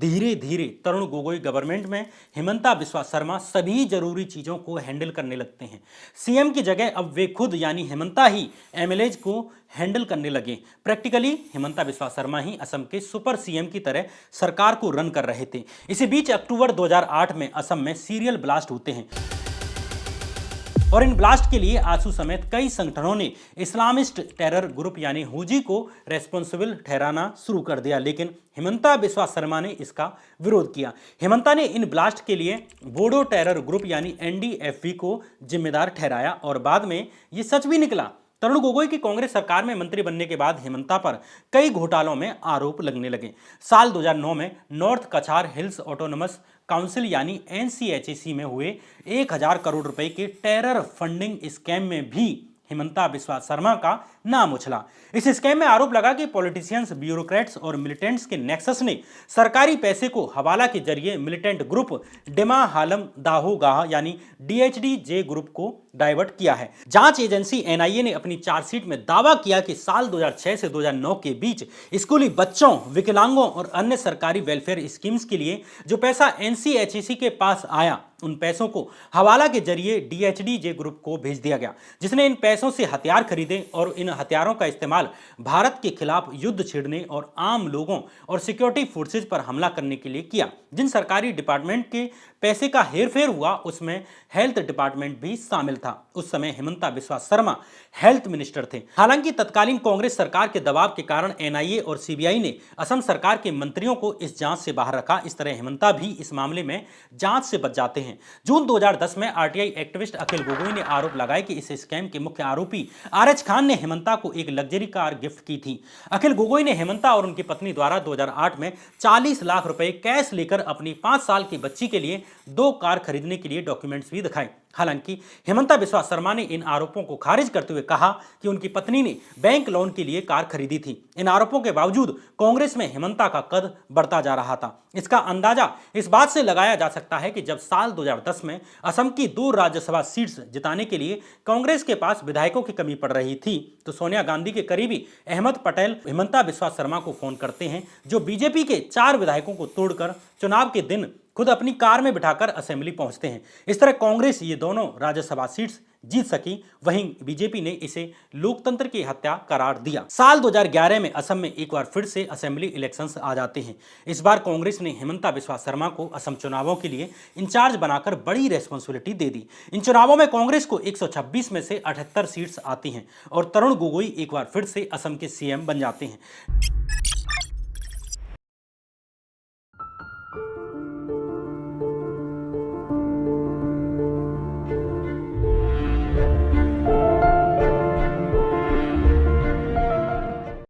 धीरे धीरे तरुण गोगोई गवर्नमेंट में हिमंता बिस्वा शर्मा सभी जरूरी चीजों को हैंडल करने लगते हैं। सीएम की जगह अब वे खुद यानी हिमंता ही एमएलएज को हैंडल करने लगे। प्रैक्टिकली हिमंता बिस्वा शर्मा ही असम के सुपर सीएम की तरह सरकार को रन कर रहे थे। इसी बीच अक्टूबर 2008 में असम में सीरियल ब्लास्ट होते हैं और इन ब्लास्ट के लिए आसू समेत कई संगठनों ने इस्लामिस्ट टेरर ग्रुप यानी हुजी को रेस्पॉन्सिबल ठहराना शुरू कर दिया, लेकिन हिमंता बिस्वा शर्मा ने इसका विरोध किया। हिमंता ने इन ब्लास्ट के लिए बोडो टेरर ग्रुप यानी एनडीएफबी को जिम्मेदार ठहराया और बाद में ये सच भी निकला। तरुण गोगोई की कांग्रेस सरकार में मंत्री बनने के बाद हिमंता पर कई घोटालों में आरोप लगने लगे। साल 2009 में नॉर्थ कछार हिल्स ऑटोनमस काउंसिल यानी एनसीएचसी में हुए 1000 करोड़ रुपए के टेरर फंडिंग स्कैम में भी हिमंता बिस्वा शर्मा का नाम उछला। इस स्कैम में आरोप लगा कि पॉलिटिशियंस, ब्यूरोक्रेट्स और मिलिटेंट्स के नेक्सस ने सरकारी पैसे को हवाला के जरिए मिलिटेंट ग्रुप डेमा हालम दाहो गाह यानी डीएचडी-जे ग्रुप को डाइवर्ट किया है। जांच एजेंसी एनआईए ने अपनी चार्जशीट में दावा किया कि साल 2006 से 2009 के बीच स्कूली बच्चों, विकलांगों और अन्य सरकारी वेलफेयर स्कीम्स के लिए जो पैसा एनसीएचसी के पास आया, उन पैसों को हवाला के जरिए डीएचडी-जे ग्रुप को भेज दिया गया, जिसने इन पैसों से हथियार खरीदे और इन हथियारों का इस्तेमाल भारत के खिलाफ युद्ध छेड़ने और आम लोगों और सिक्योरिटी फोर्सेज पर हमला करने के लिए किया। जिन सरकारी डिपार्टमेंट के पैसे का हेरफेर हुआ उसमें हेल्थ डिपार्टमेंट भी शामिल था। उस समय हिमंता बिस्वा शर्मा हेल्थ मिनिस्टर थे। हालांकि तत्कालीन कांग्रेस सरकार के दबाव के कारण एनआईए और सीबीआई ने असम सरकार के मंत्रियों को इस जांच से बाहर रखा। इस तरह हिमंता भी इस मामले में जांच से बच जाते हैं। जून 2010 में आरटीआई एक्टिविस्ट अखिल गोगोई ने आरोप लगाया कि इस स्कैम के मुख्य आरोपी आरएच खान ने हिमंता को एक लग्जरी कार गिफ्ट की थी। अखिल गोगोई ने हिमंता और उनकी पत्नी द्वारा 2008 में 40 लाख रुपए कैश लेकर अपनी 5 साल की बच्ची के लिए 2 कार खरीदने के लिए डॉक्यूमेंट्स भी दिखाए। हालांकि हिमंता बिस्वा शर्मा ने इन आरोपों को खारिज करते हुए कहा कि उनकी पत्नी ने बैंक लोन के लिए कार खरीदी थी। इन आरोपों के बावजूद कांग्रेस में हिमंता का कद बढ़ता जा रहा था। इसका अंदाजा इस बात से लगाया जा सकता है कि जब साल 2010 में असम की 2 राज्यसभा सीट्स जिताने के लिए कांग्रेस के पास विधायकों की कमी पड़ रही थी, तो सोनिया गांधी के करीबी अहमद पटेल हिमंता बिस्वा शर्मा को फोन करते हैं, जो बीजेपी के 4 विधायकों को तोड़कर चुनाव के दिन खुद अपनी कार में बिठाकर असेंबली पहुंचते हैं। इस तरह कांग्रेस ये दोनों राज्यसभा सीट्स जीत सकी, वहीं बीजेपी ने इसे लोकतंत्र की हत्या करार दिया। साल 2011 में असम में एक बार फिर से असेंबली इलेक्शंस आ जाते हैं। इस बार कांग्रेस ने हिमंता बिस्वा शर्मा को असम चुनावों के लिए इंचार्ज बनाकर बड़ी रेस्पॉन्सिबिलिटी दे दी। इन चुनावों में कांग्रेस को 126 में से 78 सीट्स आती हैं और तरुण गोगोई एक बार फिर से असम के सीएम बन जाते हैं।